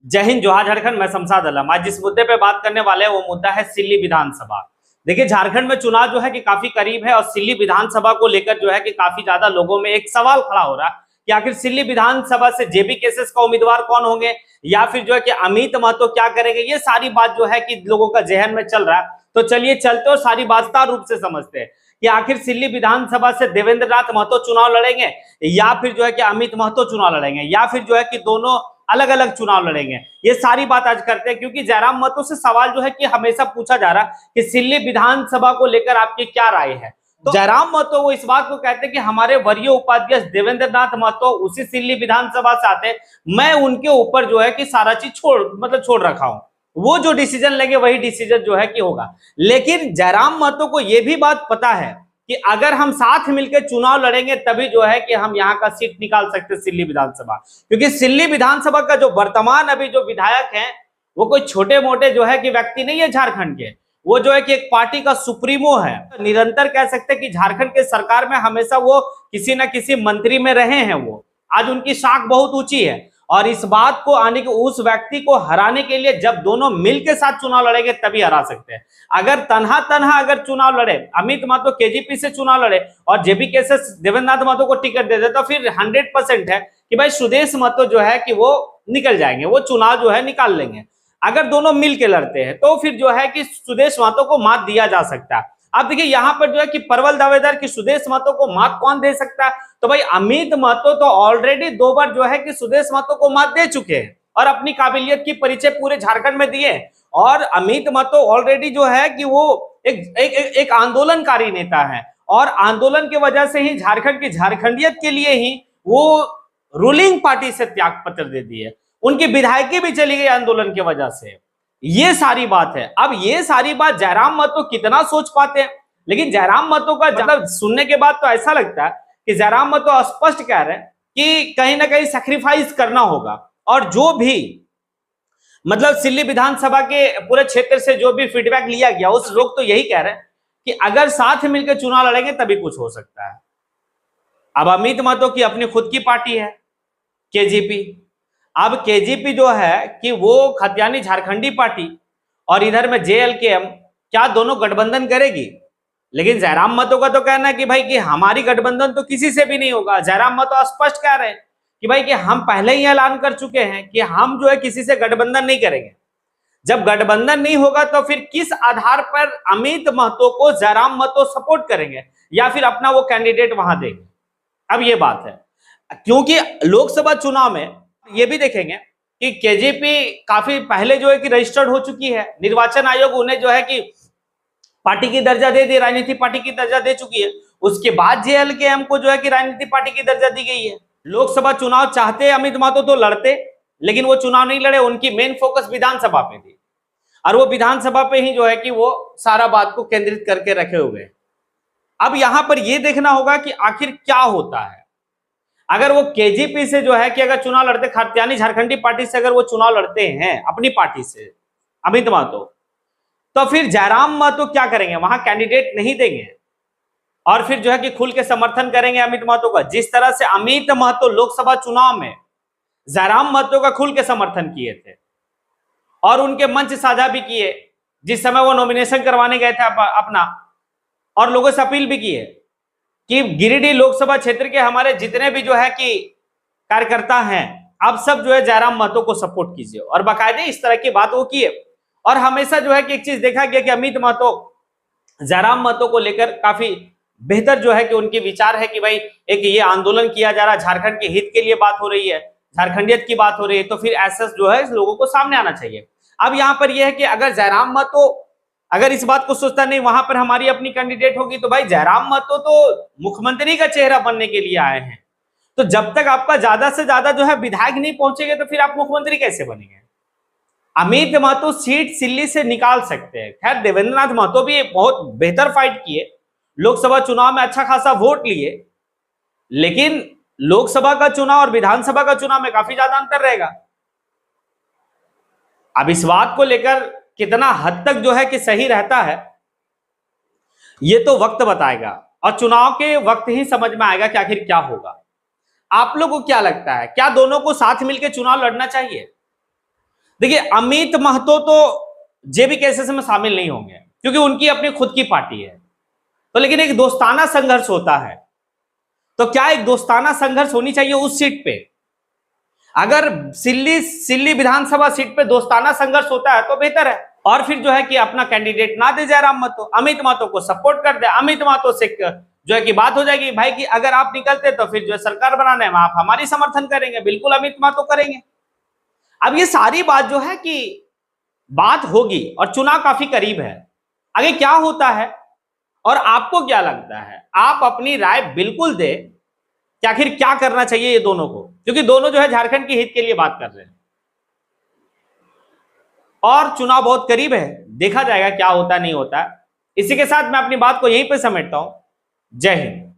जय हिंद, जोहार झारखंड। मैं शमशाद आलम। आज जिस मुद्दे पे बात करने वाले हैं वो मुद्दा है सिल्ली विधानसभा। देखिए, झारखंड में चुनाव जो है कि काफी करीब है और सिल्ली विधानसभा को लेकर जो है कि काफी ज्यादा लोगों में एक सवाल खड़ा हो रहा है कि आखिर सिल्ली विधानसभा से जेबी केसेस का उम्मीदवार कौन होंगे या फिर जो है कि अमित महतो क्या करेंगे। ये सारी बात जो है कि लोगों का जहन में चल रहा है। तो चलिए चलते और सारी बात विस्तार रूप से समझते हैं कि आखिर सिल्ली विधानसभा से देवेंद्र नाथ महतो चुनाव लड़ेंगे या फिर जो है कि अमित महतो चुनाव लड़ेंगे या फिर जो है कि दोनों अलग अलग चुनाव लड़ेंगे। ये सारी बात आज करते हैं क्योंकि जयराम महतो से सवाल जो है कि हमेशा पूछा जा रहा कि सिल्ली विधानसभा को लेकर आपकी क्या राय है। तो जयराम महतो वो इस बात को कहते हैं कि हमारे वरीय उपाध्यक्ष देवेंद्र नाथ महतो उसी सिल्ली विधानसभा से आते हैं, मैं उनके ऊपर जो है कि सारा चीज छोड़ रखा हूं, वो जो डिसीजन लेंगे वही डिसीजन जो है कि होगा। लेकिन जयराम महतो को यह भी बात पता है कि अगर हम साथ मिलकर चुनाव लड़ेंगे तभी जो है कि हम यहाँ का सीट निकाल सकते सिल्ली विधानसभा, क्योंकि सिल्ली विधानसभा का जो वर्तमान अभी जो विधायक हैं वो कोई छोटे मोटे जो है कि व्यक्ति नहीं है झारखंड के, वो जो है कि एक पार्टी का सुप्रीमो है। निरंतर कह सकते हैं कि झारखंड के सरकार में हमेशा वो किसी न किसी मंत्री में रहे हैं। वो आज उनकी साख बहुत ऊंची है और इस बात को आने के उस व्यक्ति को हराने के लिए जब दोनों मिल के साथ चुनाव लड़ेंगे तभी हरा सकते हैं। अगर तन्हा तन्हा अगर चुनाव लड़े, अमित महतो केजीपी से चुनाव लड़े और जेबी केसेस देवेंद्र नाथ महतो को टिकट दे दे तो फिर 100% है कि भाई सुदेश महतो जो है कि वो निकल जाएंगे, वो चुनाव जो है निकाल लेंगे। अगर दोनों मिल के लड़ते हैं तो फिर जो है कि सुदेश महतो को मात दिया जा सकता है। अब देखिए यहाँ पर जो है कि परवल दावेदार की सुदेश महतो को मात कौन दे सकता है, तो भाई अमित महतो तो ऑलरेडी 2 बार जो है कि सुदेश महतो को मात दे चुके हैं और अपनी काबिलियत की परिचय पूरे झारखंड में दिए। और अमित महतो ऑलरेडी जो है कि वो एक आंदोलनकारी नेता है और आंदोलन की वजह से ही झारखंड की झारखंडियत के लिए ही वो रूलिंग पार्टी से त्याग पत्र दे दिए, उनकी विधायकी भी चली गई आंदोलन की वजह से। ये सारी बात है। अब ये सारी बात जयराम महतो कितना सोच पाते हैं, लेकिन जयराम महतो का मतलब सुनने के बाद तो ऐसा लगता है कि जयराम महतो स्पष्ट कह रहे हैं कि कहीं ना कहीं सैक्रिफाइस करना होगा और जो भी मतलब सिल्ली विधानसभा के पूरे क्षेत्र से जो भी फीडबैक लिया गया उस लोग तो यही कह रहे हैं कि अगर साथ मिलकर चुनाव लड़ेंगे तभी कुछ हो सकता है। अब अमित महतो की अपनी खुद की पार्टी है केजीपी। अब केजीपी जो है कि वो खतियानी झारखंडी पार्टी और इधर में जेएलकेएम, क्या दोनों गठबंधन करेगी? लेकिन जयराम महतो का तो कहना है कि भाई कि हमारी गठबंधन तो किसी से भी नहीं होगा। जयराम महतो स्पष्ट कह रहे हैं कि भाई कि हम पहले ही ऐलान कर चुके हैं कि हम जो है किसी से गठबंधन नहीं करेंगे। जब गठबंधन नहीं होगा तो फिर किस आधार पर अमित महतो को जयराम महतो सपोर्ट करेंगे या फिर अपना वो कैंडिडेट वहां देंगे? अब ये बात है क्योंकि लोकसभा चुनाव में ये भी देखेंगे कि केजीपी काफी पहले जो है कि रजिस्टर्ड हो चुकी है। निर्वाचन आयोग उन्हें जो है कि पार्टी की दर्जा दे दी, राजनीतिक पार्टी की दर्जा दे चुकी है। उसके बाद जेएलकेएम को जो है कि राजनीतिक पार्टी की दर्जा दी गई है। लोकसभा चुनाव चाहते अमित महतो तो लड़ते, लेकिन वो चुनाव नहीं लड़े। उनकी मेन फोकस विधानसभा पे थी और वो विधानसभा पे ही जो है कि वो सारा बात को केंद्रित करके रखे हुए। अब यहां पर यह देखना होगा कि आखिर क्या होता है। अगर वो केजीपी से जो है कि अगर चुनाव लड़ते, खतियानी झारखंडी पार्टी से अगर वो चुनाव लड़ते हैं अपनी पार्टी से अमित महतो, तो फिर जयराम महतो क्या करेंगे? वहां कैंडिडेट नहीं देंगे और फिर जो है कि खुल के समर्थन करेंगे अमित महतो का। जिस तरह से अमित महतो लोकसभा चुनाव में जयराम महतो का खुल के समर्थन किए थे और उनके मंच साझा भी किए जिस समय वो नॉमिनेशन करवाने गए थे अपना, और लोगों से अपील भी की है कि गिरिडीह लोकसभा क्षेत्र के हमारे जितने भी जो है कि कार्यकर्ता हैं आप सब जो है जयराम महतो को सपोर्ट कीजिए, और बाकायदे इस तरह की बात वो किए। और हमेशा जो है कि एक चीज देखा गया कि अमित महतो जयराम महतो को लेकर काफी बेहतर जो है कि उनकी विचार है कि भाई एक ये आंदोलन किया जा रहा है, झारखंड के हित के लिए बात हो रही है, झारखंडियत की बात हो रही है, तो फिर ऐसा जो है लोगों को सामने आना चाहिए। अब यहाँ पर यह है कि अगर जयराम महतो अगर इस बात को सोचता नहीं वहां पर हमारी अपनी कैंडिडेट होगी, तो भाई जयराम महतो तो मुख्यमंत्री का चेहरा बनने के लिए आए हैं। तो जब तक आपका ज्यादा से ज्यादा जो है विधायक नहीं पहुंचेंगे तो फिर आप मुख्यमंत्री कैसे बनेंगे? अमित महतो सीट सिल्ली से निकाल सकते हैं। खैर देवेंद्र नाथ महतो भी बहुत बेहतर फाइट किए, लोकसभा चुनाव में अच्छा खासा वोट लिए, लेकिन लोकसभा का चुनाव और विधानसभा का चुनाव में काफी ज्यादा अंतर रहेगा। अब इस बात को लेकर कितना हद तक जो है कि सही रहता है ये तो वक्त बताएगा और चुनाव के वक्त ही समझ में आएगा कि आखिर क्या होगा। आप लोगों को क्या लगता है, क्या दोनों को साथ मिलकर चुनाव लड़ना चाहिए? देखिए अमित महतो तो जेबी केसेस में शामिल नहीं होंगे क्योंकि उनकी अपनी खुद की पार्टी है। तो लेकिन एक दोस्ताना संघर्ष होता है, तो क्या एक दोस्ताना संघर्ष होनी चाहिए उस सीट पे? अगर सिल्ली विधानसभा सीट पे दोस्ताना संघर्ष होता है तो बेहतर है, और फिर जो है कि अपना कैंडिडेट ना दे जयराम महतो, अमित महतो को सपोर्ट कर दे, अमित महतो से जो है कि बात हो जाएगी भाई कि अगर आप निकलते तो फिर जो है सरकार बनाने में आप हमारी समर्थन करेंगे, बिल्कुल अमित महतो करेंगे। अब ये सारी बात जो है कि बात होगी और चुनाव काफी करीब है, आगे क्या होता है और आपको क्या लगता है, आप अपनी राय बिल्कुल दे कि आखिर क्या करना चाहिए ये दोनों को, क्योंकि दोनों जो है झारखंड के हित के लिए बात कर रहे हैं और चुनाव बहुत करीब है, देखा जाएगा क्या होता नहीं होता। इसी के साथ मैं अपनी बात को यहीं पे समेटता हूं। जय हिंद।